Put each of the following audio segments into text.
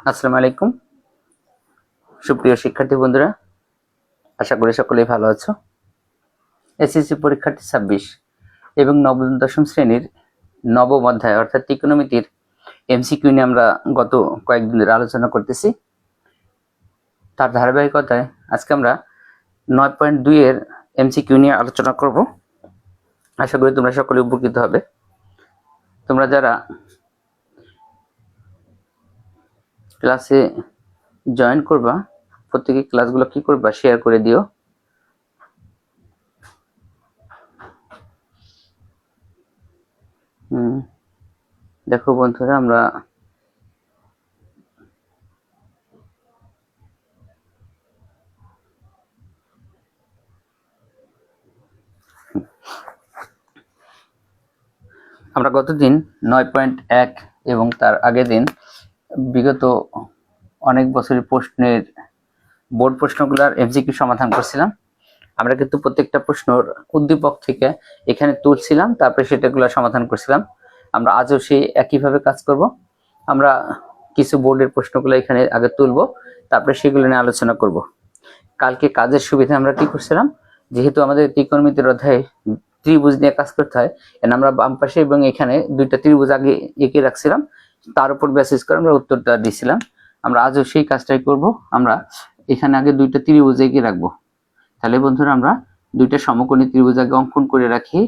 আসসালামু আলাইকুম সুপ্রিয় শিক্ষার্থী বন্ধুরা, আশা করি সকলেই ভালো আছো। এসএসসি পরীক্ষার্থী 26 এবং নবম দশম শ্রেণীর নবম অধ্যায় অর্থাৎ ত্রিকোণমিতির এমসিকিউ নিয়ে আমরা গত কয়েকদিন ধরে আলোচনা করতেছি। তার ধারাবাহিকতায় আজকে আমরা 9.2 এর এমসিকিউ নিয়ে আলোচনা করব। আশা করি তোমরা সকলে উপকৃত হবে। তোমরা যারা ক্লাসে জয়েন করবা প্রত্যেকে ক্লাসগুলো কি করবা, শেয়ার করে দিও। দেখো বন্ধুরা, আমরা গতদিন 9.1 এবং তার আগের দিন বিগত অনেক বছরের প্রশ্নের বোর্ড প্রশ্নগুলোর এমসিকিউ সমাধান করছিলাম। আমরা কিন্তু প্রত্যেকটা প্রশ্নের উদ্দীপক থেকে এখানে তুলছিলাম, তারপরে সেটাগুলো সমাধান করছিলাম। আমরা আজও সেই একইভাবে কাজ করব। আমরা কিছু বোর্ডের প্রশ্নগুলো এখানে আগে তুলবো, তারপরে সেগুলো নিয়ে আলোচনা করব। কালকে কাজের সুবিধা আমরা কি করছিলাম, যেহেতু আমাদের ত্রিকোণমিতির অধ্যায়ে ত্রিভুজ নিয়ে কাজ করতে হয়, আমরা বাম পাশে এবং এখানে দুইটা ত্রিভুজ আগে এঁকে রাখছিলাম, তার উপর বেসিস করে আমরা উত্তরটা দিয়েছিলাম। আমরা আজও সেই কাজটাই করব। আমরা এখানে আগে দুইটা ত্রিভুজ এঁকে রাখবো। তাহলে বন্ধুরা, আমরা দুইটা সমকোণী ত্রিভুজ আগে অঙ্কন করে রাখি,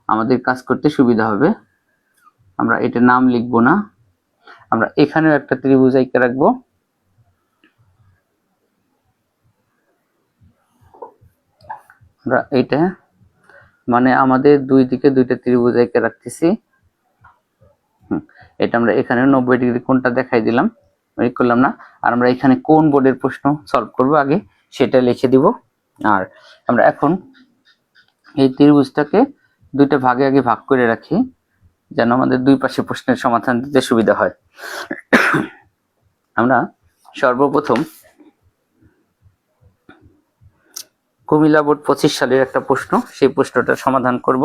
আমাদের কাজ করতে সুবিধা হবে। আমরা এটা নাম লিখবো না, আমরা এখানেও একটা ত্রিভুজ এঁকে রাখবো। আমরা এটা মানে আমাদের দুই দিকে দুইটা ত্রিভুজ এঁকে রাখতেছি। এটা আমরা এখানে 90 ডিগ্রি কোণটা দেখাই দিলাম, করলাম না। আর আমরা এখানে কোন বোর্ডের প্রশ্ন সলভ করব আগে সেটা লিখে দিব। আর আমরা এখন এই ত্রিভুজটাকে দুইটা ভাগে আগে ভাগ করে রাখি, যেন আমাদের দুই পাশে প্রশ্নের সমাধান দিতে সুবিধা হয়। আমরা সর্বপ্রথম কুমিল্লা বোর্ড 25 সালের একটা প্রশ্ন, সেই প্রশ্নটা সমাধান করব।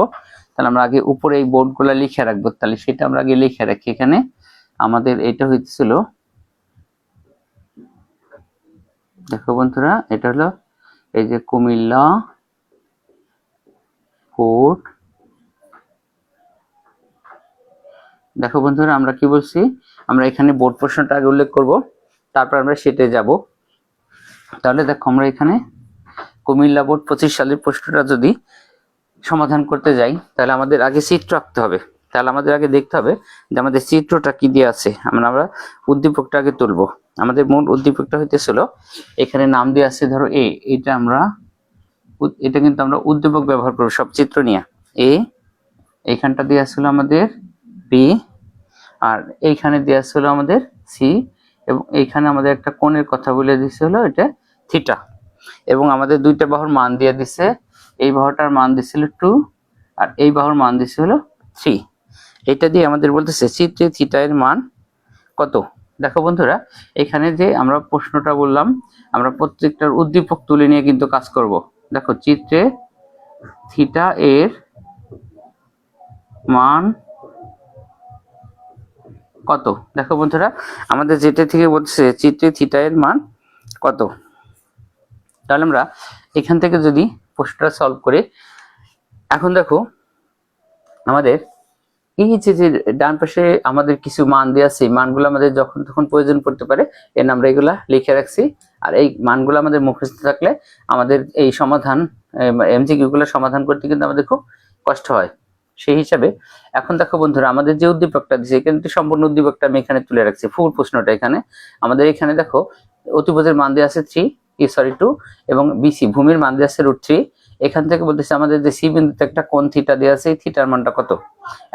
তাহলে আমরা আগে উপরে এই বোর্ডগুলো লিখে রাখবো, তাহলে সেটা আমরা আগে লিখে রাখি। এখানে আমাদের এটা হইতেছিল, দেখো বন্ধুরা, এটা হলো এই যে কুমিল্লা বোর্ড। দেখো বন্ধুরা, আমরা কি বলছি, আমরা এখানে বোর্ড প্রশ্নটা আগে উল্লেখ করব, তারপর আমরা সেটে যাব। তাহলে দেখো, আমরা এখানে কুমিল্লা বোর্ড 25 সালের প্রশ্নটা যদি সমাধান করতে যাই, তাহলে আমাদের আগে চিত্র আঁকতে হবে। তাহলে আমাদের আগে দেখতে হবে যে আমাদের চিত্রটা কি দিয়ে আছে। আমরা উদ্দীপকটা আগে তুলবো। আমাদের মূল উদ্দীপকটা হইতেছিল, এখানে নাম দিয়ে আছে ধরো এ, এটা কিন্তু আমরা উদ্দীপক ব্যবহার করবো সব চিত্র নিয়ে। এ, এইখানটা দিয়ে আসছিল আমাদের বি, আর এইখানে দিয়ে আসছিল আমাদের সি, এবং এইখানে আমাদের একটা কোণের কথা বলে দিছে হলো এটা থিটা, এবং আমাদের দুইটা বাহুর মান দিয়ে দিছে। এই বাহুটার মান দিছিল 2 আর এই বাহুর মান দিছে হলো 3। এটা দিয়ে আমাদের বলতেছে চিত্রে থিটা এর মান কত। দেখো বন্ধুরা, এখানে যে আমরা প্রশ্নটা বললাম, আমরা প্রত্যেকটার উদ্দীপক তুলে নিয়ে কিন্তু কাজ করব। দেখো, চিত্রে থিটা এর মান কত। দেখো বন্ধুরা, আমাদের যেটা থেকে বলছে চিত্রে থিটা এর মান কত। তাহলে আমরা এখান থেকে যদি প্রশ্নটা সলভ করি, এখন দেখো আমাদের এই যে ডান পাশে আমাদের কিছু মান দেওয়া আছে, মানগুলো আমাদের যখন তখন প্রয়োজন পড়তে পারে, এর আমরা এগুলা লিখে রাখছি। আর এই মানগুলো আমাদের মুখস্থ থাকলে আমাদের এই সমাধান এমসিকিউ গুলো সমাধান করতে কিন্তু আমাদের খুব কষ্ট হয়। সেই হিসাবে এখন দেখো বন্ধুরা, আমাদের যে উদ্দীপকটা দিচ্ছে, এখানে সম্পূর্ণ উদ্দীপকটা আমি এখানে তুলে রাখছি, ফুল প্রশ্নটা এখানে আমাদের। এখানে দেখো অতিভুজের মান দেওয়া আছে 2 এবং বিসি ভূমির মান দেওয়া আছে √3। এখান থেকে বলতেছে আমাদের যে সি বিন্দুতে একটা কোণ থিটা দেওয়া আছে, এই থিটার মানটা কত।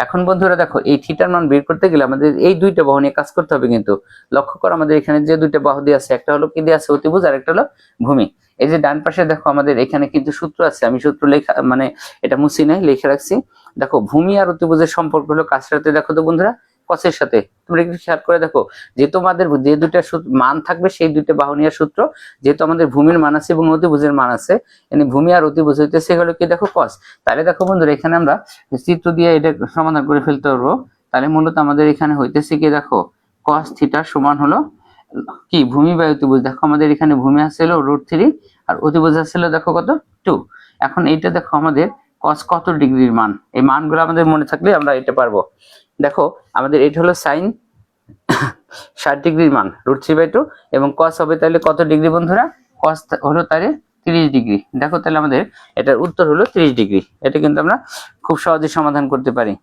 এখন বন্ধুরা দেখো, এই থিটার মান বের করতে গেলে আমাদের এই দুইটা বাহু নিয়ে কাজ করতে হবে। কিন্তু লক্ষ্য করো, আমাদের এখানে যে দুইটা বাহু দেওয়া আছে, একটা হলো কি দেওয়া আছে অতিভুজ, আর একটা হলো ভূমি। এই যে ডান পাশে দেখো আমাদের এখানে কিন্তু সূত্র আছে, আমি সূত্র লেখা মানে এটা মুছি নাই, লিখে রাখছি। দেখো, ভূমি আর অতিভুজের সম্পর্ক হলো কার সাথে, দেখো তো বন্ধুরা, কসের সাথে। তোমরা একটু খেয়াল করে দেখো, যে তোমাদের যে দুইটা মান থাকবে সেই দুইটা বাহু নিয়ে সূত্র, যেহেতু আমাদের ভূমির মান আছে এবং অতিভুজের মান আছে, মানে ভূমি আর অতিভুজ হইতেছে হলো কি, দেখো কস। তাহলে দেখো বন্ধুরা, এখানে আমরা চিত্র দিয়ে এটা সমাধান করে ফেলতে পারবো। তাহলে মূলত আমাদের এখানে হইতেছে কি, দেখো cos থিটা সমান হলো কি ভূমি বাই অতিভুজ, দেখো আমাদের এখানে ভূমি আসছিল √3 আর অতিভুজ আসছিল দেখো কত 2। এখন এইটা দেখো আমাদের cos কত ডিগ্রির মান, এই মানগুলো আমাদের মনে থাকলে আমরা এটা পারবো। দেখো আমাদের এটা হলো sin 60 ডিগ্রির মান √3/2 এবং cos হবে তাহলে কত ডিগ্রি বন্ধুরা, cos হলো তাহলে 30 ডিগ্রি। দেখো তাহলে আমাদের এটার উত্তর হলো 30 ডিগ্রি। এটা কিন্তু আমরা খুব সহজে সমাধান করতে পারি।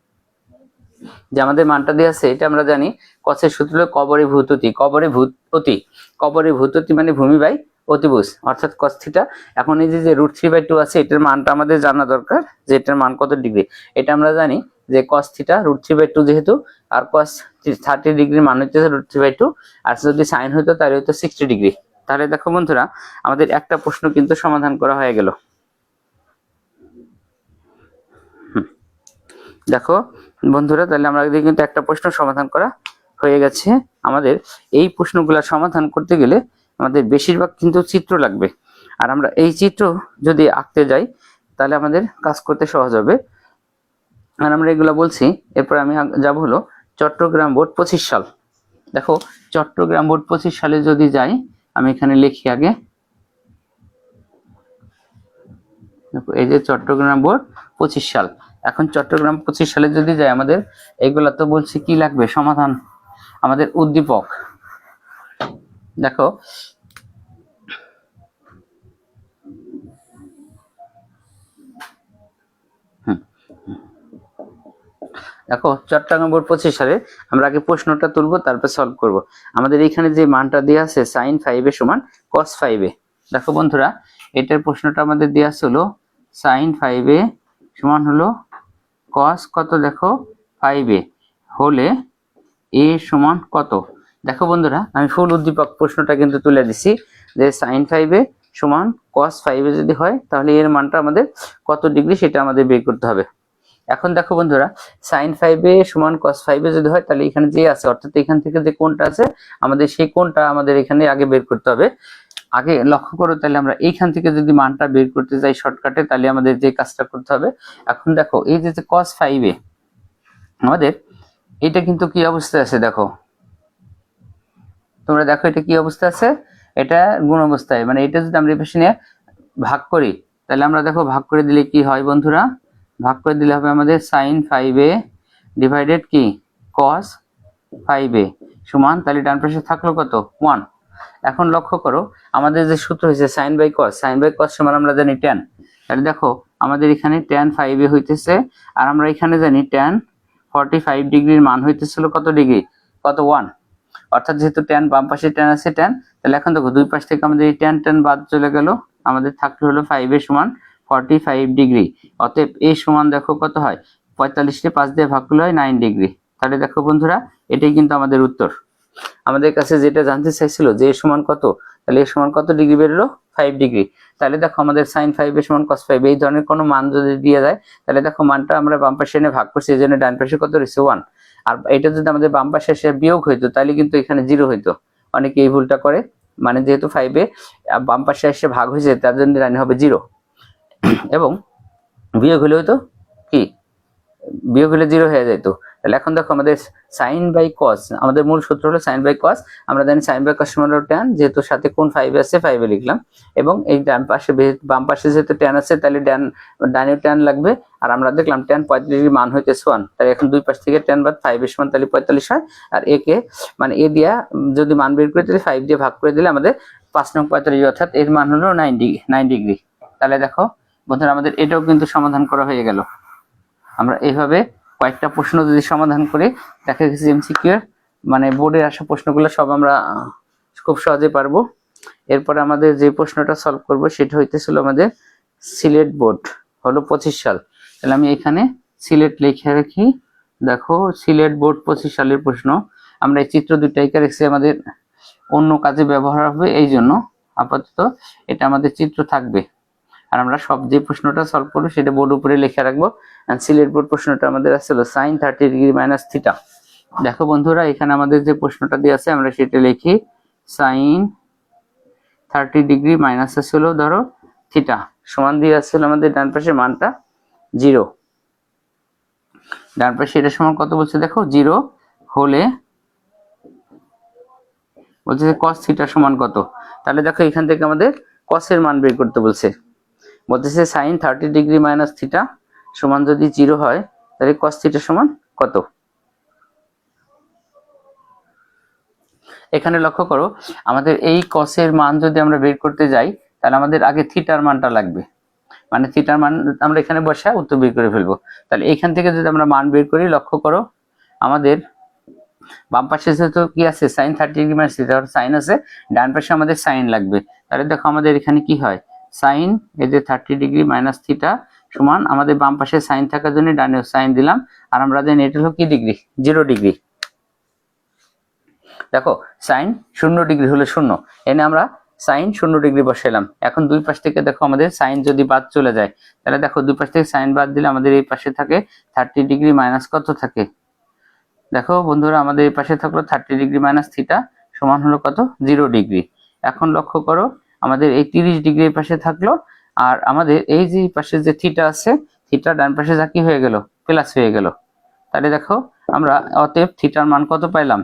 যে আমাদের মানটা দেওয়া আছে এটা আমরা জানি cos এর সূত্র হলো কবরে ভূততি, কবরে ভূততি মানে ভূমি বাই অতিভুজ অর্থাৎ cos থিটা। এখন এই যে √3/2 আছে এটার মানটা আমাদের জানা দরকার যে এটার মান কত ডিগ্রি। এটা আমরা জানি যে cos থিটা √3/2 যেহেতু, আর cos 30 ডিগ্রির মান হচ্ছে √3/2, আর যদি sin হতো তাহলে হতো 60 ডিগ্রি। তাহলে দেখো বন্ধুরা আমাদের একটা প্রশ্ন কিন্তু সমাধান করা হয়ে গেল। দেখো বন্ধুরা তাহলে আমরা কিন্তু একটা প্রশ্ন সমাধান করা হয়ে গেছে। আমাদের এই প্রশ্নগুলো সমাধান করতে গেলে আমাদের বেশিরভাগ কিন্তু চিত্র লাগবে, আর আমরা এই চিত্র যদি আঁকতে যাই তাহলে আমাদের কাজ করতে সহজ হবে। আর আমরা এগুলা বলছি, এরপর আমি যাব হলো চট্টগ্রাম বোর্ড 25 সাল। দেখো চট্টগ্রাম বোর্ড 25 সালে যদি যাই, আমি এখানে লিখি আগে, দেখো এই যে চট্টগ্রাম বোর্ড 25 সাল। এখন চট্টগ্রাম 25 সালে যদি যাই আমাদের এগুলা তো বলছি কি লাগবে সমাধান, আমাদের উদ্দীপক। দেখো দেখো চট্টগ্রাম বোর্ড 25 সালে আমরা আগে প্রশ্নটা তুলবো তারপর সলভ করব। আমাদের এখানে যে মানটা দেওয়া আছে sin 5a সমান cos 5a। দেখো বন্ধুরা এটার প্রশ্নটা আমাদের দেওয়া ছিল sin 5a সমান হলো cos কত, দেখো 5a হলে a সমান কত। দেখো বন্ধুরা আমি ফুল উদ্দীপক প্রশ্নটা কিন্তু তুলে দিছি যে sin 5a সমান cos 5a যদি হয় তাহলে এর মানটা আমাদের কত ডিগ্রি সেটা আমাদের বের করতে হবে। এখন দেখো বন্ধুরা sin 5a সমান cos 5a যদি হয় তাহলে এখানে যে আছে অর্থাৎ এখান থেকে যে কোণটা আছে আমাদের সেই কোণটা আমাদের এখানে আগে বের করতে হবে। আগে লক্ষ্য করো তাহলে আমরা এইখান থেকে যদি মানটা বের করতে যাই শর্টকাটে তাহলে আমাদের যে কাজটা করতে হবে, এখন দেখো এই যে cos 5a আমাদের এটা কিন্তু কি অবস্থায় আছে, দেখো তোমরা দেখো এটা কি অবস্থা আছে, এটা গুণ অবস্থায়, মানে এটা যদি আমরা এই পাশে নিয়ে ভাগ করি তাহলে আমরা দেখো ভাগ করে দিলে কি হয় বন্ধুরা, ভাগ করে দিলে হবে আমাদের sin 5a ডিভাইডেড কি cos 5a সমান, তাহলে ডান পাশে থাকলো কত 1। এখন লক্ষ্য করো আমাদের যে সূত্র হয়েছে sin বাই cos সমান আমরা জানি tan। তাহলে দেখো আমাদের এখানে tan 5a হইতেছে, আর আমরা এখানে জানি tan 45 ডিগ্রির মান হইতেছিল কত ডিগ্রি, কত 1। অর্থাৎ যেহেতু tan বাম পাশে tan আছে tan, তাহলে এখন দেখো দুই পাশ থেকে আমাদের এই tan বাদ চলে গেল, আমাদের থাকলো হলো 5a সমান 45 ডিগ্রি। অতএব a সমান দেখো কত হয় 45 কে 5 দিয়ে ভাগ করলে হয় 9 ডিগ্রি। তাহলে দেখো বন্ধুরা এটাই কিন্তু আমাদের উত্তর। আমাদের কাছে যেটা জানতে চাইছিল যে a সমান কত, তাহলে a সমান কত ডিগ্রি বেরোলো 5 ডিগ্রি। তাহলে দেখো আমাদের sin 5a সমান cos 5 এই ধরনের কোনো মান যদি দিয়ে যায় তাহলে দেখো মানটা আমরা বাম পাশে এনে ভাগ করছি, এই জন্য ডান পাশে কত রয়েছে 1। আর এটা যদি আমাদের বাম পাশে এসে বিয়োগ হইতো তাহলে কিন্তু এখানে 0 হইতো। অনেকে এই ভুলটা করে, মানে যেহেতু 5a বাম পাশে এসে ভাগ হয়েছে তার জন্য ডানে হবে 0 এবং বিয়োগ হলে হয়তো কি বিয়োগ হলে 0 হয়ে যেত। তাহলে এখন দেখো আমাদের sin বাই cos, আমাদের মূল সূত্র হলো sin বাই cos। আমরা জানি sin বাই cos সমান tan, যেহেতু সাথে কোণ 5 আছে 5 এ লিখলাম, এবং এই ডান পাশে বাম পাশে যেহেতু tan আছে তাহলে ডানেও tan লাগবে। আর আমরা দেখলাম tan 45 ডিগ্রি মান হইতেছে 1, তাহলে এখন দুই পাশ থেকে tan বাদ 5 এর সমান তাহলে 45 হয়। আর a কে মানে a দিয়া যদি মান বের করে দিলে 5 দিয়ে ভাগ করে দিলে আমাদের 5 নং 45 অর্থাৎ এর মান হলো 9 ডিগ্রি। তাহলে দেখো বন্ধুরা আমাদের এটাও কিন্তু সমাধান করা হয়ে গেল। আমরা এইভাবে কয়েকটা প্রশ্ন যদি সমাধান করি দেখা গেছে এমসিকিউ মানে বোর্ডে আসা প্রশ্নগুলো সব আমরা খুব সহজে পারবো। এরপরে আমাদের যে প্রশ্নটা সলভ করব সেটা হইতেছিল আমাদের সিলেট বোর্ড হলো 25 সাল। তাহলে আমি এখানে সিলেট লিখে রাখি। দেখো সিলেট বোর্ড 25 সালের প্রশ্ন। আমরা এই চিত্র দুইটা এঁকে রেখেছি আমাদের অন্য কাজে ব্যবহার হবে, এই জন্য আপাতত এটা আমাদের চিত্র থাকবে। আর আমরা সব যে প্রশ্নটা সলভ করবো সেটা বোর্ড উপরে লিখে রাখবো। সিলেট বোর্ড প্রশ্নটা আমাদের আসলে sin 30 ডিগ্রি মাইনাস থিটা। দেখো বন্ধুরা এখানে আমাদের যে প্রশ্নটা দিয়ে আছে আমরা সেটা লিখি sin 30 ডিগ্রি মাইনাস আসলে ধরো থিটা সমান দিয়ে আসলে আমাদের ডান পাশে মানটা 0। ডান পাশে এটা সমান কত বলছে দেখো 0 হলে বলছে যে cos থিটা সমান কত। তাহলে দেখো এখান থেকে আমাদের cos এর মান বের করতে বলতেছে sin 30 ডিগ্রি মাইনাস থিটা সমান যদি 0 হয় তাহলে cos থিটা সমান কত। এখানে লক্ষ্য করো আমাদের এই cos এর মান যদি আমরা বের করতে যাই তাহলে আমাদের আগে থিটার মানটা লাগবে, মানে থিটার মান আমরা এখানে বসায় উত্তর বের করে ফেলবো। তাহলে এখান থেকে যদি আমরা মান বের করি, লক্ষ্য করো আমাদের বাম পাশে যেহেতু কি আছে sin 30 degree minus theta sine আছে, ডান পাশে আমাদের সাইন লাগবে। তাহলে দেখো আমাদের এখানে কি হয়, সাইন এই যে 30 ডিগ্রি মাইনাস থিটা সমান আমাদের বাম পাশে সাইন থাকার জন্য ডানে সাইন দিলাম, আর আমরা জানি এটা হলো কি ডিগ্রি, 0 ডিগ্রি। দেখো সাইন 0 ডিগ্রি হলে 0, এনে আমরা সাইন 0 ডিগ্রি বসাইলাম। এখন দুই পাশ থেকে দেখো আমাদের সাইন যদি বাদ চলে যায় তাহলে দেখো দুই পাশ থেকে সাইন বাদ দিলে আমাদের এই পাশে থাকে 30 ডিগ্রি মাইনাস কত থাকে, দেখো বন্ধুরা আমাদের এই পাশে থাকলো 30 ডিগ্রি মাইনাস থিটা সমান হলো কত, 0 ডিগ্রি। এখন লক্ষ্য করো আমাদের এই 30 ডিগ্রি এই পাশে থাকলো, আর আমাদের এই যে পাশে যে থিটা আছে থিটা ডান পাশে যা কি হয়ে গেল, প্লাস হয়ে গেল। তাহলে দেখো আমরা অতএব থিটার মান কত পাইলাম,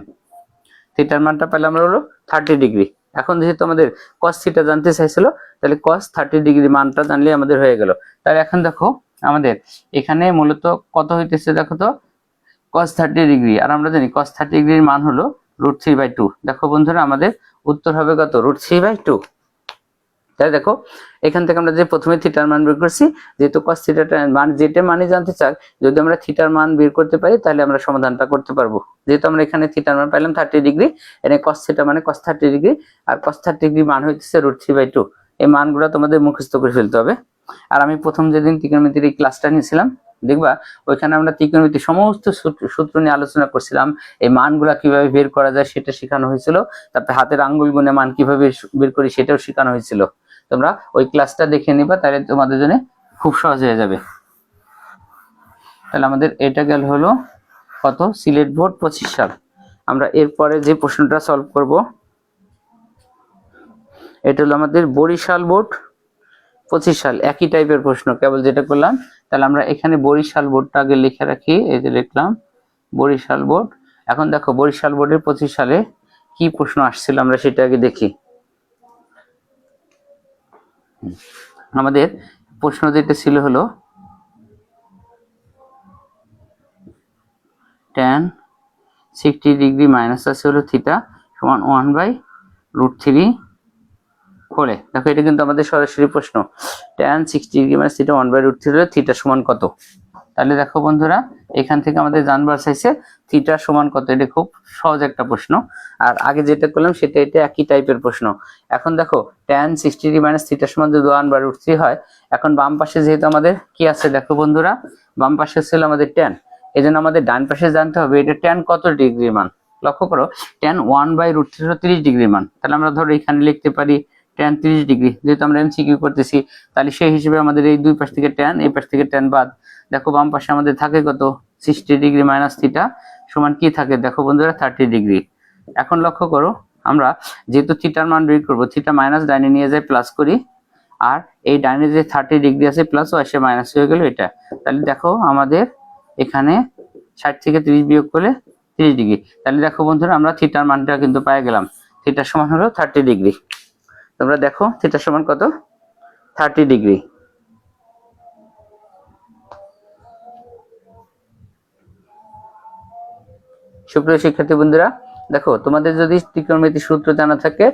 থিটার মানটা পেলাম হলো 30 ডিগ্রি। এখন যেহেতু আমাদের cos থিটা জানতে চাইছিল তাহলে cos 30 ডিগ্রি মানটা জানলে আমাদের হয়ে গেল। তাহলে এখন দেখো আমাদের এখানে মূলত কত হইতেছে, দেখো তো cos 30 ডিগ্রি, আর আমরা জানি cos 30 ডিগ্রির মান হলো √3/2। দেখো বন্ধুরা আমাদের উত্তর হবে কত, √3/2। তাই দেখো এখান থেকে আমরা যে প্রথমে থিটার মান বের করছি, যেহেতু cos থিটার মান যেটা মানে জানতে চাই, যদি আমরা থিটার মান বের করতে পারি তাহলে আমরা সমাধানটা করতে পারবো। যেহেতু আমরা এখানে থিটার মান পাইলাম 30 ডিগ্রি, এখানে cos থিটা মানে cos 30 ডিগ্রি, আর cos 30 ডিগ্রি মান হইতেছে √3/2। এই মানগুলো তোমাদের মুখস্থ করে ফেলতে হবে। আর আমি প্রথম যেদিন ত্রিকোণমিতির এই ক্লাসটা নিয়েছিলাম দেখবা ওইখানে আমরা ত্রিকোণমিতির সমস্ত সূত্র নিয়ে আলোচনা করছিলাম, এই মানগুলা কিভাবে বের করা যায় সেটা শেখানো হয়েছিল, তারপরে হাতের আঙ্গুল গুণে মান কিভাবে বের করি সেটাও শেখানো হয়েছিল। তোমরা ওই ক্লাসটা দেখে নিবা, তাহলে তোমাদের জন্য খুব সহজ হয়ে যাবে। তাহলে আমাদের এটা গেল হলো কত, সিলেট বোর্ড 25 সাল। আমরা এরপরে যে প্রশ্নটা সলভ করব এটা হলো আমাদের বরিশাল বোর্ড 25 সাল, একই টাইপের প্রশ্ন কেবল যেটা করলাম। তাহলে আমরা এখানে বরিশাল বোর্ডটা আগে লিখে রাখি, এই যে লিখলাম বরিশাল বোর্ড। এখন দেখো বরিশাল বোর্ডের 25 সালে কি প্রশ্ন আসছিল আমরা সেটা আগে দেখি। আমাদের প্রশ্ন যেটা ছিল হলো tan 60 ডিগ্রি মাইনাস আছে হলো থিটা সমান 1/√3 হলে, দেখো এটা কিন্তু আমাদের সরাসরি প্রশ্ন, tan 60 ডিগ্রি মাইনাস থিটা 1/√3 হলে থিটা সমান কত। তাহলে দেখো বন্ধুরা এখান থেকে আমাদের জানবার চাইছে থিটা সমান কত, এটা খুব সহজ একটা প্রশ্ন। আর আগে যেটা করলাম সেটা এটা একই টাইপের প্রশ্ন। এখন দেখো tan 60 ডিগ্রি মাইনাস থিটা সমান যদি 1/√3 হয়, এখন বাম পাশে যেহেতু আমাদের কি আছে দেখো বন্ধুরা, বাম পাশে ছিল আমাদের tan, এই জন্য আমাদের ডান পাশে জানতে হবে এটা tan কত ডিগ্রির মান। লক্ষ্য করো tan 1/√3 হলো 30 ডিগ্রির মান, তাহলে আমরা ধরো এখানে লিখতে পারি tan 30 ডিগ্রি, যেহেতু আমরা এমসিকিউ করতেছি তাহলে সেই হিসেবে আমাদের এই দুই পাশ থেকে tan, এই পাশ থেকে tan বাদ। দেখো বাম পাশে আমাদের থাকে কত, 60 ডিগ্রি মাইনাস থিটা সমান কি থাকে, দেখো বন্ধুরা 30 ডিগ্রি। এখন লক্ষ্য করো আমরা যেহেতু থিটার মান বের করবো, থিটা মাইনাস ডাইনে নিয়ে যায় প্লাস করি, আর এই ডাইনে যে 30 ডিগ্রি আছে প্লাস ও এসে মাইনাস হয়ে গেল এটা। তাহলে দেখো আমাদের এখানে 60 থেকে 30 বিয়োগ করলে 30 ডিগ্রি। তাহলে দেখো বন্ধুরা আমরা থিটার মানটা কিন্তু পেয়ে গেলাম, থিটার সমান হলো 30 ডিগ্রি। তোমরা দেখো থিটার সমান কত, 30 ডিগ্রি। সুপ্রিয় শিক্ষার্থী বন্ধুরা দেখো তোমাদের যদি ত্রিকোণমিতির সূত্র জানা থাকে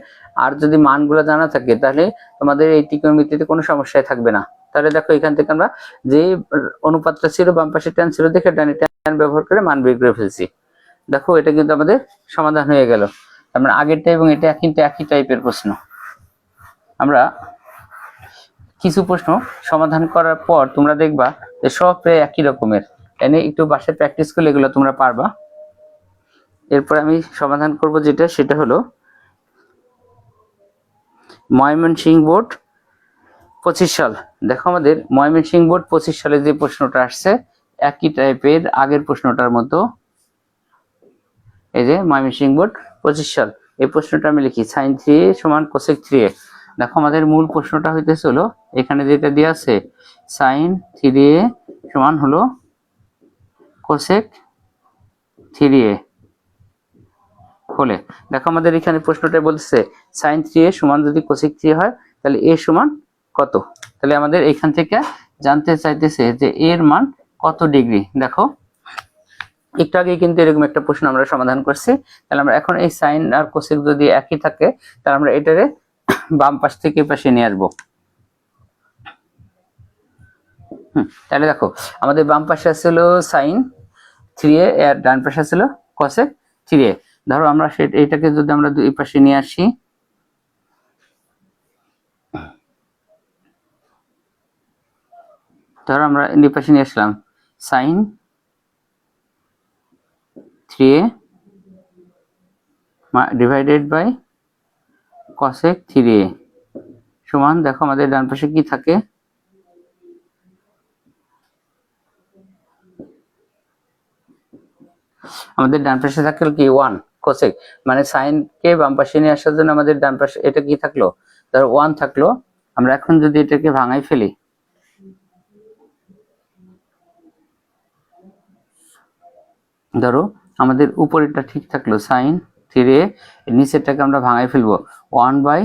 আর যদি মানগুলো জানা থাকে তাহলে তোমাদের এই ত্রিকোণমিতিতে কোনো সমস্যাই থাকবে না। তাহলে দেখো এখান থেকে আমরা যে অনুপাতটা ছিল বাম পাশে tan ছিল দেখে ডানে tan ব্যবহার করে মান বের করে ফেলছি। দেখো এটা কিন্তু আমাদের সমাধান হয়ে গেল। আমরা আগেরটা এবং এটা কিন্তু একই টাইপের প্রশ্ন। আমরা কিছু প্রশ্ন সমাধান করার পর তোমরা দেখবা যে সব প্রায় একই রকমের, এনে একটু বাসায় প্র্যাকটিস করলে এগুলো তোমরা পারবা। এরপর আমি সমাধান করব যেটা সেটা হলো ময়মনসিংহ বোর্ড 25 সাল। দেখো আমাদের ময়মনসিংহ বোর্ড 25 সালে যে প্রশ্নটা আসছে একই টাইপের আগের প্রশ্নটার মতো। এই যে ময়মনসিংহ বোর্ড 25 সাল, এই প্রশ্নটা আমি লিখি sin 3a সমান cosec 3a। দেখো আমাদের মূল প্রশ্নটা হইতেছে হলো এখানে যেটা দেওয়া আছে sin 3a সমান হলো cosec 3a হলে দেখো আমাদের এখানে প্রশ্নটা বলছে sin 3a সমান যদি cosec 3 হয় তাহলে a সমান কত। তাহলে আমাদের এখান থেকে জানতে চাইতেছে যে a এর মান কত ডিগ্রি। দেখো একটু আগে কিন্তু এরকম একটা প্রশ্ন আমরা সমাধান করছি। তাহলে আমরা এখন এই সাইন আর কোসেক যদি একই থাকে তাহলে আমরা এটারে বাম পাশ থেকে পাশে নিয়ে আসবো। তাহলে দেখো আমাদের বাম পাশে ছিল সাইন 3a আর ডান পাশে ছিল কোসেক 3a। ধরো আমরা এটাকে যদি আমরা দুই পাশে নিয়ে আসি, ধরো আমরা দুই পাশে নিয়ে আসলাম sine 3a divided by cosec 3a সমান, দেখো আমাদের ডান পাশে কি থাকে, আমাদের ডান পাশে থাকলো কি 1 cosec, মানে সাইন কে বাম পাশে নিয়ে আসার জন্য আমাদের ডান পাশে এটা কি থাকলো, ধরো 1 থাকলো। আমরা এখন যদি এটাকে ভাঙাই ফেলি, ধরো আমাদের উপরেরটা ঠিক থাকলো সাইন 3a, নিচেরটাকে আমরা ভাঙাই ফেলবো 1 বাই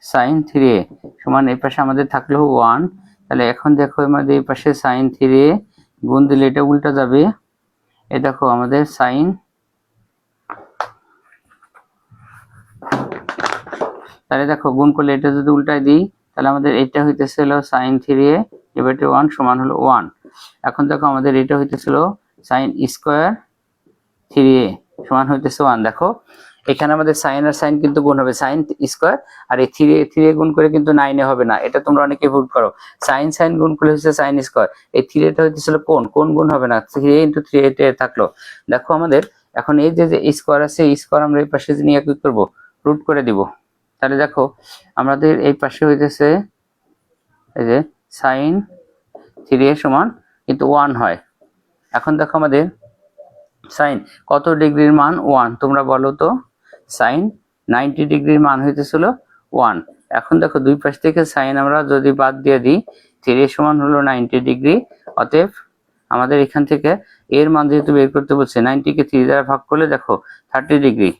সাইন 3a সমান এই পাশে আমাদের থাকলো 1। তাহলে এখন দেখো আমাদের এই পাশে সাইন 3a গুণ দিলে এটা উল্টা যাবে, এই দেখো আমাদের সাইন, তাহলে দেখো গুণ করলে এটা যদি উল্টায় দিই তাহলে আমাদের এটা হইতেছিল সাইন 3a ডিভাইডেড 1 সমান হলো 1। এখন দেখো আমাদের এটা হইতেছিল সাইন স্কয়ার 3a সমান হইতেছে 1। দেখো এখানে আমাদের সাইন আর সাইন কিন্তু গুণ হবে, সাইন স্কয়ার আর এই 3a গুণ করে কিন্তু 9 এ হবে না, এটা তোমরা অনেকে ভুল করো। সাইন সাইন গুণ করলে হচ্ছে সাইন স্কয়ার, এই 3a হইতেছিল কোন গুণ হবে না, 3a * 3a থাকলো। দেখো আমাদের এখন এই যে স্কয়ার আছে, স্কয়ার আমরা এই পাশে নিয়ে কি করব, রুট করে দিব। তাহলে দেখো আমাদের এই পাশে হইতেছে এই যে সাইন 3a সমান কিন্তু 1 হয়। এখন দেখো আমাদের সাইন কত ডিগ্রির মান 1, তোমরা বলো তো, সাইন 90 ডিগ্রির মান হইতেছিল 1। এখন দেখো দুই পাশ থেকে সাইন আমরা যদি বাদ দিয়ে দিই, 3a সমান হলো 90 ডিগ্রি, অতএব আমাদের এখান থেকে এর মান যেহেতু বের করতে বলছে 90 কে 3 দ্বারা ভাগ করলে দেখো 30 ডিগ্রি।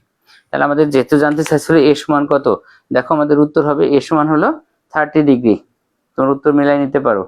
তাহলে আমাদের যেহেতু জানতে চাইছিল a সমান কত, দেখো আমাদের উত্তর হবে a সমান হলো 30 ডিগ্রি। তোমরা উত্তর মিলাই নিতে পারো।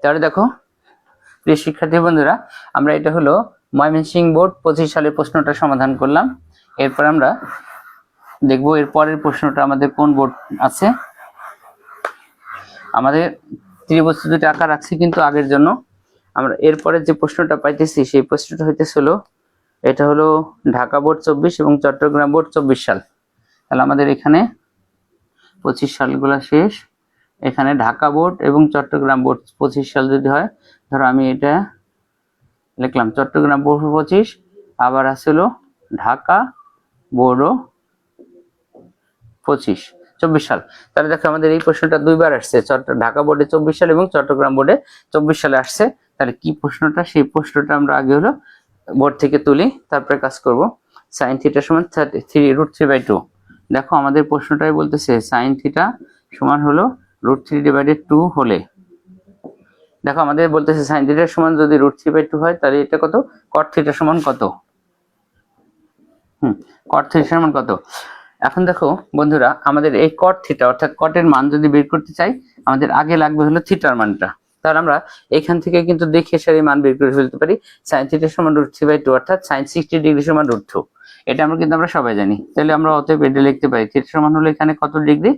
তাহলে দেখো প্রিয় শিক্ষার্থী বন্ধুরা, আমরা এটা হলো ময়মনসিংহ বোর্ড 25 সালের প্রশ্নটা সমাধান করলাম। এরপর আমরা দেখবো এর পরের প্রশ্নটা আমাদের কোন বোর্ড আছে। আমাদের ত্রিভুজ দুটি আঁকা রাখছি কিন্তু আগের জন্য। আমরা এরপরে যে প্রশ্নটা পাইতেছি সেই প্রশ্নটা হইতেছিল, এটা হলো ঢাকা বোর্ড 24 এবং চট্টগ্রাম বোর্ড 24 সাল। তাহলে আমাদের এখানে 25 সালগুলা শেষ, এখানে ঢাকা বোর্ড এবং চট্টগ্রাম বোর্ড 25 সাল যদি হয়, ধরো আমি এটা লিখলাম চট্টগ্রাম বোর্ড 25, আবার আসলো ঢাকা বোর্ডও 24 সাল। তাহলে দেখো আমাদের এই প্রশ্নটা দুইবার আসছে, ঢাকা বোর্ডে 24 সাল এবং চট্টগ্রাম বোর্ডে 24 সালে আসছে। তাহলে কি প্রশ্নটা, সেই প্রশ্নটা আমরা আগে হলো বোর্ড থেকে তুলি, তারপরে কাজ করব। সাইন থিটা সমান 3√3/2। দেখো আমাদের প্রশ্নটাই বলতেছে সাইন থিটা সমান হলো √3/2 হলে, দেখো আমাদের বলতেছে সাইন থিটা সমান যদি √3/2 হয় তাহলে এটা কত, কট থিটা সমান কত, কট থিটা সমান কত। এখন দেখো বন্ধুরা, আমাদের এই কট থিটা অর্থাৎ কটের মান যদি বের করতে চাই, আমাদের আগে লাগবে হলো থিটার মানটা। তাহলে আমরা এখান থেকে কিন্তু দেখে সেই মান বের করে ফেলতে পারি। সাইন থিটা সমান √3/2 অর্থাৎ সাইন 60 ডিগ্রি সমান √2, এটা আমরা কিন্তু আমরা সবাই জানি। তাহলে আমরা অতএব এটা লিখতে পারি থিটা সমান হলো এখানে কত ডিগ্রি,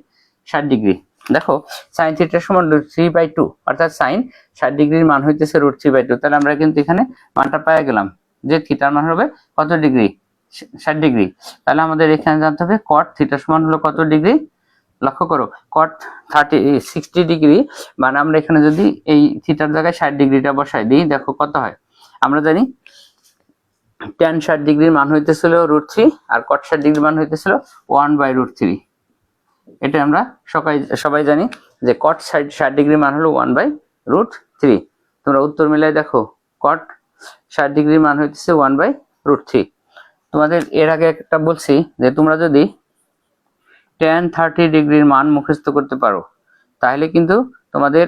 60 ডিগ্রি। দেখো সাইন থিটা সমান √3/2 অর্থাৎ সাইন 60 ডিগ্রির মান হইতেছে √3/2। তাহলে আমরা কিন্তু এখানে মানটা পেয়ে গেলাম যে থিটার মান হবে কত ডিগ্রি, 60 ডিগ্রি। তাহলে আমাদের এখানে জানতে হবে কট থিটা সমান হলো কত ডিগ্রি। লক্ষ্য করো কট 60 ডিগ্রি, মানে আমরা এখানে যদি এই থিটার জায়গায় 60 ডিগ্রিটা বসাই দিই, দেখো কত হয়। আমরা জানি tan 60 ডিগ্রির মান হইতেছিল √3 আর cot 60 ডিগ্রির মান হইতেছিল 1/√3। এটা আমরা সবাই জানি যে cot 60 ডিগ্রির মান হলো 1/√3। তোমরা উত্তর মিলাই দেখো cot 60 ডিগ্রির মান হইতেছে 1/√3। তোমাদের এর আগে একটা বলছি যে তোমরা যদি tan 30 ডিগ্রির মান মুখস্থ করতে পারো তাহলে কিন্তু তোমাদের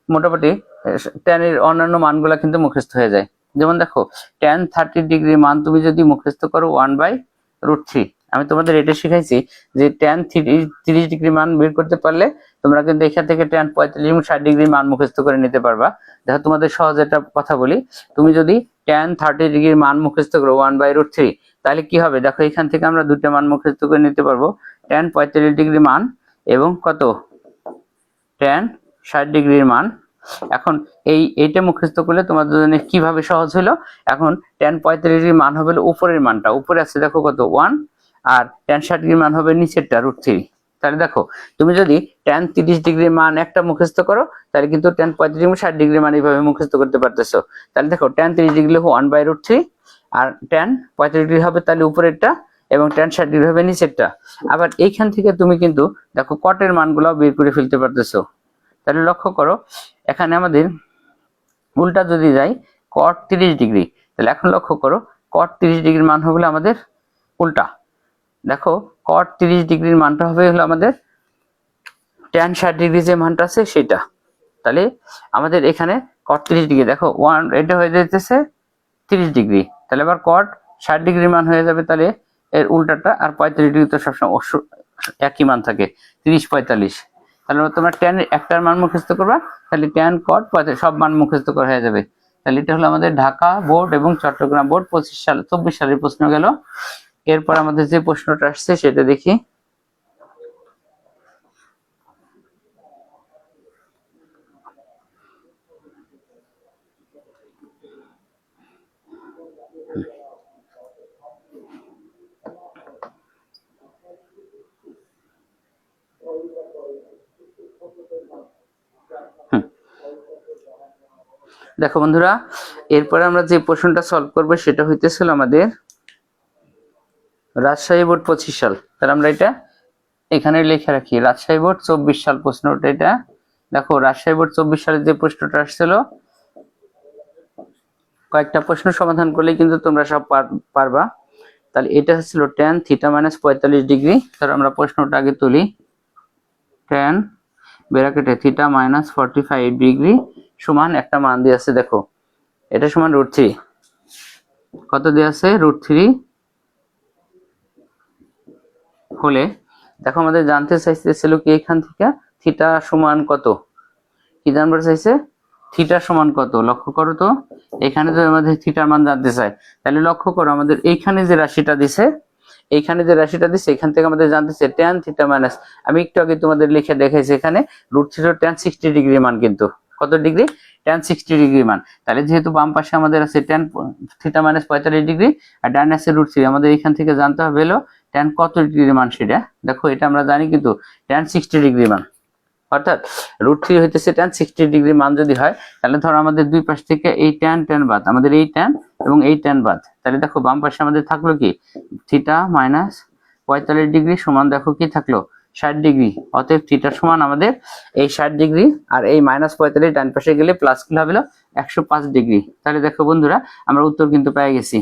মোটামুটি tan এর অন্যান্য মানগুলা কিন্তু মুখস্থ হয়ে যায়। যেমন দেখো tan 30 ডিগ্রির মান তুমি যদি মুখস্থ করো 1/√3। আমি তোমাদের এটা শিখাইছি যে tan 30 ডিগ্রির মান বের করতে পারলে তোমরা কিন্তু এখান থেকে tan 45 এবং 60 ডিগ্রির মান মুখস্থ করে নিতে পারবা। দেখো তোমাদের সহজ একটা কথা বলি, তুমি যদি tan 30 ডিগ্রির মান মুখস্থ করো 1/√3 তাহলে কি হবে দেখো এখান থেকে আমরা দুটো মান মুখস্থ করে নিতে পারবো, tan 45 ডিগ্রির মান এবং কত tan 60 ডিগ্রির মান। এখন এইটা মুখস্থ করলে তোমাদের জন্য কিভাবে সহজ হলো, এখন tan 45 ডিগ্রির মান হবে উপরের মানটা, উপরে আছে দেখো কত 1, আর tan 60 ডিগ্রির মান হবে নিচেরটা √3। তাহলে দেখো তুমি যদি tan 30 ডিগ্রির মান একটা মুখস্থ করো তাহলে কিন্তু tan 45 এবং 60 ডিগ্রির মান এইভাবে মুখস্থ করতে পারতেছো। তাহলে দেখো tan 30 ডিগ্রি হলো 1/√3 আর tan 45 ডিগ্রি হবে তাহলে উপরেরটা এবং tan 60 ডিগ্রি হবে নিচেরটা। আবার এইখান থেকে তুমি কিন্তু দেখো কটের মানগুলো বের করে ফেলতে পারতেছো। তাহলে লক্ষ্য করো এখানে আমাদের উল্টা যদি যাই cot 30 ডিগ্রি, তাহলে এখন লক্ষ্য করো cot 30 ডিগ্রির মান হবে আমাদের উল্টা। দেখো cot 30 ডিগ্রির মানটা হবে হলো আমাদের tan 60 ডিগ্রি যে মানটা আছে সেটা। তাহলে আমাদের এখানে cot 30 ডিগ্রি দেখো 1 এটা হয়ে যাইতেছে 30 ডিগ্রি, তাহলে আবার cot 60 ডিগ্রির মান হয়ে যাবে তাহলে এর উল্টাটা, আর 45 ডিগ্রি তো সবসময় একই মান থাকে 30-45। তাহলে তোমরা tan এর একটার মান মুখস্থ করবা তাহলে tan cot 45 সব মান মুখস্থ করা হয়ে যাবে। তাহলে এটা হলো আমাদের ঢাকা বোর্ড এবং চট্টগ্রাম বোর্ড 24 সালের প্রশ্ন গেল। এরপর আমাদের যে প্রশ্নটা আসছে সেটা দেখি। দেখো বন্ধুরা এরপরে আমরা যে প্রশ্নটা সলভ করব সেটা হইতেছিল আমাদের রাজশাহী বোর্ড 25 সাল। তাহলে আমরা এটা এখানে লিখে রাখি রাজশাহী বোর্ড 24 সাল প্রশ্নটা। এটা দেখো রাজশাহী বোর্ড 24 সালে যে প্রশ্নটা আসছিল কয়েকটা প্রশ্ন সমাধান করলে কিন্তু তোমরা সব পারবা। তাহলে এটা হচ্ছিল tan θ - 45 ডিগ্রি। তাহলে আমরা প্রশ্নটা আগে তুলি, tan ব্র্যাকেটে θ - 45 ডিগ্রি সমান একটা মান দিয়ে আছে, দেখো এটা সমান √3। কত দিয়ে আছে √3 হলে দেখো আমাদের জানতে চাইছিল কি এখান থেকে থিটা সমান কত, কি জানবার চাইছে থিটা সমান কত। লক্ষ্য করো তো এখানে তো আমাদের থিটার মান জানতে চাই, তাহলে লক্ষ্য করো আমাদের এইখানে যে রাশিটা দিছে এখান থেকে আমাদের জানতে চাই tan θ - আমি একটু আগে তোমাদের লিখে দেখাইছি এখানে √3 tan 60 ডিগ্রি মান, কিন্তু কত ডিগ্রি tan 60 ডিগ্রি মান। তাহলে যেহেতু বাম পাশে আমাদের আছে tan θ - 45 ডিগ্রি আর ডানে আছে √3, আমাদের এখান থেকে জানতে হবে হলো tan কত ডিগ্রি মান সেটা। দেখো এটা আমরা জানি কিন্তু tan 60 ডিগ্রি মান, অর্থাৎ √3 হইতেছে tan 60 ডিগ্রি মান যদি হয় তাহলে ধরো আমাদের দুই পাশ থেকে এই tan বাদ, আমাদের এই tan এবং এই tan বাদ, তাহলে দেখো বাম পাশে আমাদের থাকলো কি θ - 45 ডিগ্রি সমান দেখো কি থাকলো 60 ডিগ্রি। অতএব থিটা সমান আমাদের এই 60 ডিগ্রি আর এই -45 ডান পাশে গেলে প্লাস কি হবে 105 ডিগ্রি। তাহলে দেখো বন্ধুরা আমরা উত্তর কিন্তু পেয়ে গেছি।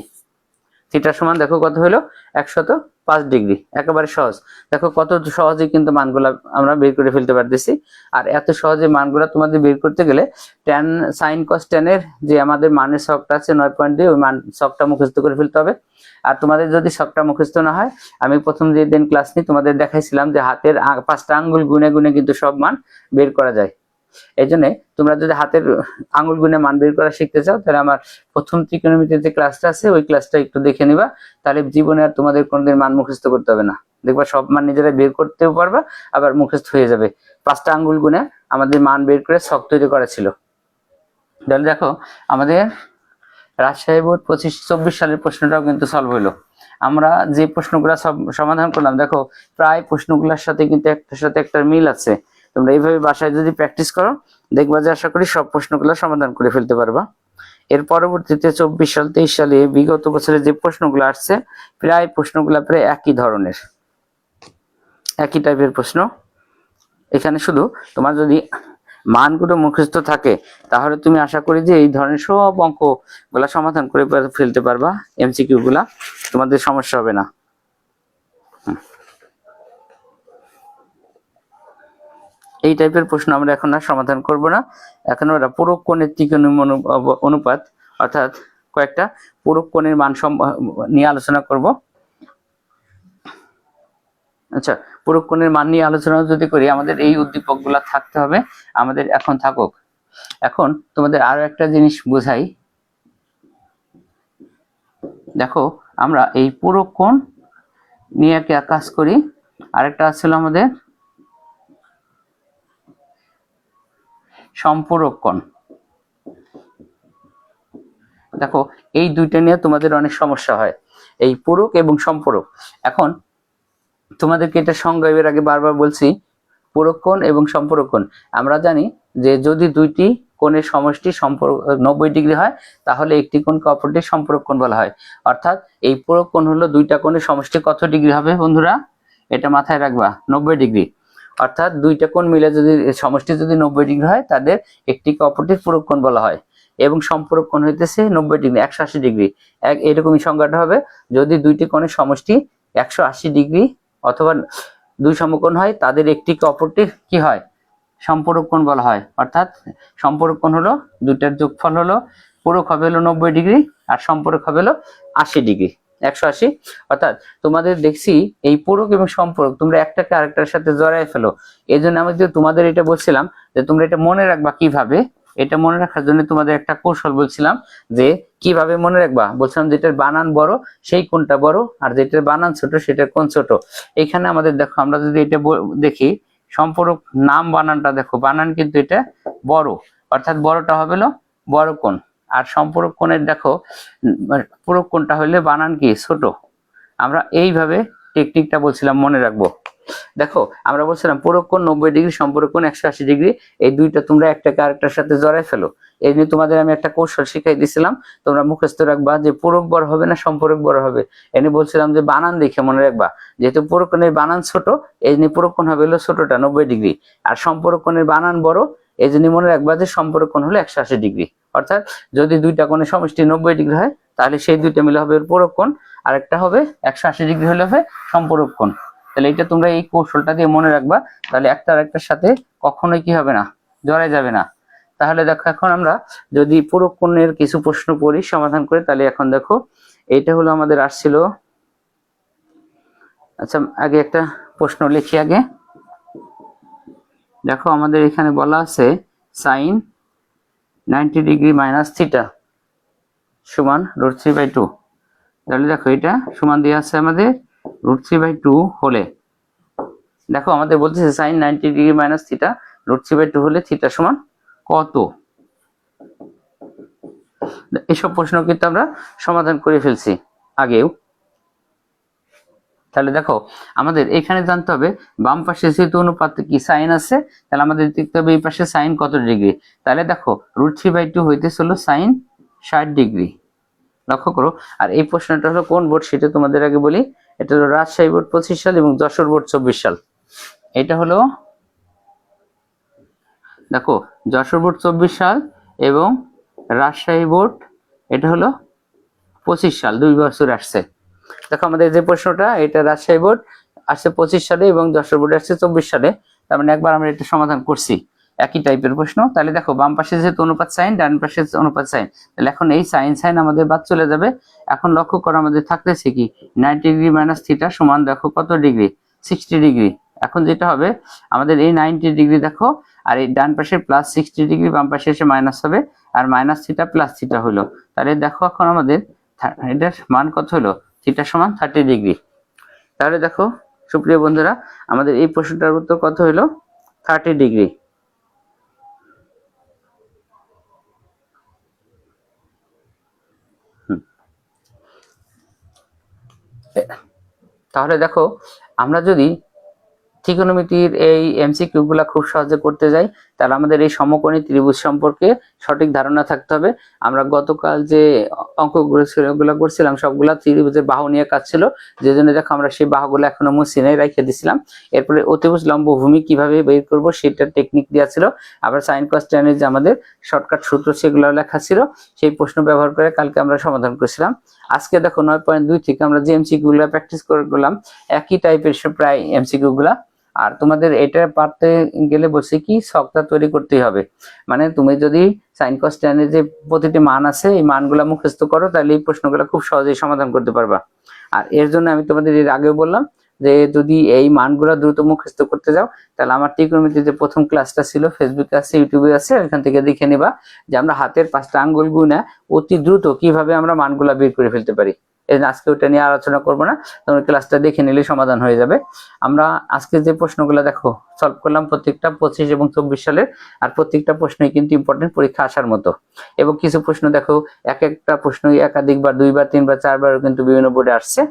থিটা সমান দেখো কত হলো 105 ডিগ্রি, একেবারে সহজ। দেখো কত সহজে কিন্তু মানগুলা আমরা বের করে ফেলতে পারতেছি। আর এত সহজে মানগুলা তোমাদের বের করতে গেলে tan sin cos tan এর যে আমাদের মানের ছকটা আছে 9.2 ওই মান ছকটা মুখস্থ করে ফেলতে হবে। আর তোমাদের যদি ছকটা মুখস্থ না হয় আমি প্রথম যে দিন ক্লাস নিয়ে তোমাদের দেখাইছিলাম যে হাতের 5টা আঙ্গুল গুনে গুনে কিন্তু সব মান বের করা যায়। এই জন্য তোমরা যদি হাতের আঙ্গুল গুনে মান বের করা শিখতে চাও তাহলে আমার প্রথম ত্রিকোণমিতির যে ক্লাসটা আছে ওই ক্লাসটা একটু দেখে নিবা, তাহলে জীবনে আর তোমাদের কোনোদিন মান মুখস্থ করতে হবে না। দেখবা সব মান নিজেরা বের করতেও পারবা আবার মুখস্থ হয়ে যাবে। 5টা আঙ্গুল গুনে আমাদের মান বের করে ছক তৈরি করা ছিল। তাহলে দেখো আমাদের রাজশাহী বোর্ড 25-24 সালের প্রশ্নটাও কিন্তু সলভ হলো। আমরা যে প্রশ্নগুলো সব সমাধান করলাম, দেখো প্রায় প্রশ্নগুলোর সাথে কিন্তু একটার সাথে একটা মিল আছে। তোমরা এইভাবে বাসায় যদি প্র্যাকটিস করো, দেখবা যে আশা করি সব প্রশ্নগুলো সমাধান করে ফেলতে পারবা। এর পরবর্তীতে 24 সাল 23 সালে বিগত বছরে যে প্রশ্নগুলো আসছে, প্রায় প্রশ্নগুলো প্রায় একই ধরনের, একই টাইপের প্রশ্ন। এখানে শুধু তোমার যদি মানগুলো মুখস্থ থাকে, তাহলে তুমি আশা করি যে এই ধরনের সব অঙ্ক গুলা সমাধান করে ফেলতে পারবা। এমসিকিউ গুলা তোমাদের সমস্যা হবে না। এই টাইপের প্রশ্ন আমরা এখন আর সমাধান করব না। এখন আমরা পূরক কোণের ত্রিকোণীয় অনুপাত অর্থাৎ কয়েকটা পূরক কোণের মান নিয়ে আলোচনা করব। আচ্ছা, পূরক কোণের মান নিয়ে আলোচনা যদি করি, আমাদের এই উদ্দীপক গুলা থাকতে হবে, আমাদের এখন থাকুক। এখন তোমাদের আরো একটা জিনিস বোঝাই, দেখো আমরা এই পূরক কোণ নিয়ে কাজ করি, আরেকটা ছিল আমাদের সম্পূরক কোণ। দেখো এই দুইটা নিয়ে তোমাদের অনেক সমস্যা হয়, এই পূরক এবং সম্পূরক। এখন তোমাদেরকে এটা সংজ্ঞা এর আগে বারবার বলছি, পূরক কোণ এবং সম্পূরক কোণ। আমরা জানি যে যদি দুইটি কোণের সমষ্টি 90 ডিগ্রি হয়, তাহলে একটি কোণকে অপরটির সম্পূরক কোণ বলা হয়। অর্থাৎ এই পূরক কোণ হলো দুইটা কোণের সমষ্টি কত ডিগ্রি হবে বন্ধুরা, এটা মাথায় রাখবা, 90 ডিগ্রি। অর্থাৎ দুইটা কোণ মিলে যদি সমষ্টি যদি 90 ডিগ্রি হয়, তাদের একটিকে অপরটির পূরক কোণ বলা হয়। এবং সম্পূরক কোণ হইতেছে 90 ডিগ্রি, 180 ডিগ্রি। এরকমই সংজ্ঞাটা হবে, যদি দুইটি কোণের সমষ্টি 180 ডিগ্রি অথবা দুই সমকোণ হয়, তাদের একটিকে অপরটির কি হয়, সম্পূরক কোণ বলা হয়। অর্থাৎ সম্পূরক কোণ হলো দুইটার যোগফল হলো, পূরক হবে হলো 90 ডিগ্রি আর সম্পূরক হবে হলো 80 ডিগ্রি, 180। অর্থাৎ তোমাদের দেখছি এই পূরক এবং সম্পূরক তোমরা একটাকে আরেকটার সাথে জড়াই ফেলো। এই জন্য আমি তোমাদের এটা বলছিলাম যে তোমরা এটা মনে রাখবা কিভাবে। এটা মনে রাখার জন্য তোমাদের একটা কৌশল বলছিলাম, যে কিভাবে মনে রাখবা। বলছিলাম যেটার বানান বড় সেই কোণটা বড়, আর যেটার বানান ছোট সেটার কোণ ছোট। এখানে আমাদের দেখো, আমরা যদি এটা দেখি, সম্পূরক নাম বানানটা দেখো, বানান কিন্তু এটা বড়, অর্থাৎ বড়টা হবে হলো বড় কোণ। আর সম্পূরক কোণের দেখো পূরক কোণটা হইলে বানান কি ছোট। আমরা এইভাবে টেকনিকটা বলছিলাম মনে রাখবো। দেখো আমরা বলছিলাম পূরক কোণ 90 ডিগ্রি, সম্পূরক কোণ 180 ডিগ্রি, এই দুইটা তোমরা একটাকে আরেকটার সাথে জড়াই ফেলো। এই নিয়ে তোমাদের আমি একটা কৌশল শিখাই দিছিলাম, তোমরা মুখস্থ রাখবা যে পূরক বড় হবে না সম্পূরক বড় হবে। এনে বলছিলাম যে বানান দেখে মনে রাখবা, যেহেতু পূরক কোণের বানান ছোট, এই নিয়ে পূরক কোণ হবে হলো ছোটটা 90 ডিগ্রি, আর সম্পূরক কোণের বানান বড়, এই জন্য মনে রাখবা যে সম্পূরক কোণ হলো 180 ডিগ্রি। অর্থাৎ যদি দুইটা কোণের সমষ্টি 90 ডিগ্রি হয়, তাহলে সেই দুইটা মিলে হবে পূরক কোণ, আর একটা হবে 180 ডিগ্রি হলে হবে সম্পূরক কোণ। তাহলে এটা তোমরা এই কৌশলটা দিয়ে মনে রাখবা, তাহলে একটা আরেকটার সাথে কখনোই কি হবে না, জড়াই যাবে না। তাহলে দেখো এখন আমরা যদি পূরক কোণের কিছু প্রশ্ন করি, সমাধান করি, তাহলে এখন দেখো এইটা হলো আমাদের আসছিল। আচ্ছা আগে একটা প্রশ্ন লিখি আগে। দেখো আমাদের এখানে বলা আছে sin 90 ডিগ্রি মাইনাস থিটা সমান √3/2। তাহলে দেখো এটা সমান দেওয়া আছে আমাদের √3/2 হলে, দেখো আমাদের বলতেছে sin 90 ডিগ্রি মাইনাস থিটা √3/2 হলে থিটা সমান কত। এসব প্রশ্ন কিন্তু আমরা সমাধান করে ফেলছি আগেও। তাহলে দেখো আমাদের এখানে জানতে হবে বাম পাশে যেহেতু অনুপাত কি সাইন আছে, তাহলে আমাদের দেখতে হবে এই পাশে সাইন কত ডিগ্রি। তাহলে দেখো √3/2 হইতেছিল সাইন 60 ডিগ্রি। লক্ষ্য করো। আর এই প্রশ্নটা হলো কোন বোর্ড সেটা তোমাদের আগে বলি, এটা হলো রাজশাহী বোর্ড 25 সাল এবং যশোর বোর্ড 24 সাল। এটা হলো দেখো যশোর বোর্ড 24 সাল এবং রাজশাহী বোর্ড এটা হলো 25 সাল, 2 বছর আসছে। দেখো আমাদের যে প্রশ্নটা, এটা রাজশাহী বোর্ড আসছে 25 সালে এবং যশোর বোর্ড আসছে 24 সালে। তার মানে একবার আমরা এটা সমাধান করছি, একই টাইপের প্রশ্ন। তাহলে দেখো বাম পাশে যেহেতু অনুপাত সাইন, ডান পাশে অনুপাত সাইন, তাহলে এখন এই সাইন সাইন আমাদের বাদ চলে যাবে। এখন লক্ষ্য করো আমাদের থাকতেছে কি 90 ডিগ্রি মাইনাস থিটা সমান দেখো কত ডিগ্রি, 60 ডিগ্রি। এখন যেটা হবে আমাদের এই 90 ডিগ্রি দেখো, আর এই ডান পাশে প্লাস 60 ডিগ্রি, বাম পাশে এসে মাইনাস হবে, আর মাইনাস থিটা প্লাস থিটা হলো। তাহলে দেখো এখন আমাদের এটার মান কত হলো, থিটা সমান 30 ডিগ্রি। তাহলে দেখো সুপ্রিয় বন্ধুরা, আমাদের এই প্রশ্নটার উত্তর কত হলো, 30 ডিগ্রি। তাহলে দেখো, আমরা যদি ত্রিকোণমিতির এই এমসিকিউ গুলা খুব সহজে করতে যাই, তাহলে আমাদের এই সমকোণী ত্রিভুজ সম্পর্কে সঠিক ধারণা থাকতে হবে। আমরা গতকাল যে অঙ্কগুলো করছিলাম সবগুলা ত্রিভুজের বাহু নিয়ে কাজ ছিল, যে জন্য দেখো আমরা সেই বাহুগুলো এখনো মুছে নাই, রেখে দিছিলাম। এরপরে অতিভুজ লম্ব ভূমি কিভাবে বের করব সেটার টেকনিক দেওয়া ছিল। আবার সাইন কস ট্যানের যে আমাদের শর্টকাট সূত্র সেগুলো লেখা ছিল, সেই প্রশ্ন ব্যবহার করে কালকে আমরা সমাধান করেছিলাম। আজকে দেখো 9.2 থেকে আমরা যে এমসিকিউ গুলা প্র্যাকটিস করলাম, একই টাইপের প্রায় এমসিকিউ গুলা। আর তোমাদের এটা পারতে গেলে বলছি কি, ছকটা তৈরি করতেই হবে। মানে তুমি যদি সাইন কস ট্যানের যে প্রতিটি মান আছে এই মানগুলা মুখস্থ করো, তাহলে এই প্রশ্নগুলো খুব সহজেই সমাধান করতে পারবা। আর এর জন্য আমি তোমাদের এর আগেও বললাম যে যদি এই মানগুলা দ্রুত মুখস্থ করতে যাও, তাহলে আমার ত্রিকোণমিতির যে প্রথম ক্লাসটা ছিল, ফেসবুকে আছে, ইউটিউবে আছে, ওইখান থেকে দেখে নিবা যে আমরা হাতের 5টা আঙ্গুল গুণা অতি দ্রুত কিভাবে আমরা মানগুলা বের করে ফেলতে পারি। আজকে ওটা নিয়ে আলোচনা করবো না, তোমরা ক্লাসটা দেখে নিলে সমাধান হয়ে যাবে। আমরা আজকে যে প্রশ্নগুলো দেখো সলভ করলাম, প্রত্যেকটা 25 এবং 24 সালের, আর প্রত্যেকটা প্রশ্নই কিন্তু ইম্পর্টেন্ট, পরীক্ষা আসার মতো। এবং কিছু প্রশ্ন দেখো একটা প্রশ্নই একাধিকবার, 2বার 3বার 4বারও কিন্তু বিভিন্ন বোর্ডে আসছে।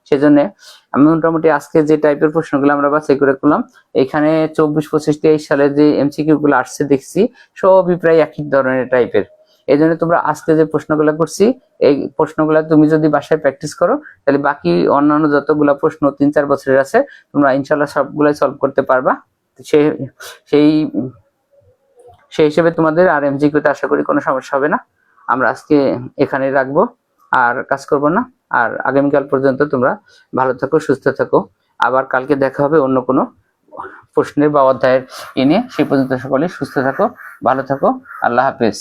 সেজন্য আমি মোটামুটি আজকে যে টাইপের প্রশ্নগুলো আমরা বাছাই করে করলাম, এখানে 24, 25, 23 সালের যে এমসিকিউ গুলো আসছে দেখছি সবই প্রায় একই ধরনের টাইপের। এই জন্য তোমরা আজকে যে প্রশ্নগুলো করছি, এই প্রশ্নগুলো তুমি যদি বাসায় প্র্যাকটিস করো, তাহলে বাকি অন্যান্য যতগুলো প্রশ্ন 3-4 বছরের আছে তোমরা ইনশাল্লাহ সবগুলাই সলভ করতে পারবা। সেই হিসেবে তোমাদের আর এমসিকিউতে আশা করি কোনো সমস্যা হবে না। আমরা আজকে এখানে রাখবো, আর কাজ করব না। আর আগামীকাল পর্যন্ত তোমরা ভালো থাকো, সুস্থ থাকো। আবার কালকে দেখা হবে অন্য কোনো প্রশ্নের বা অধ্যায়ের নিয়ে। সেই পর্যন্ত সকলে সুস্থ থাকো, ভালো থাকো। আল্লাহ হাফেজ।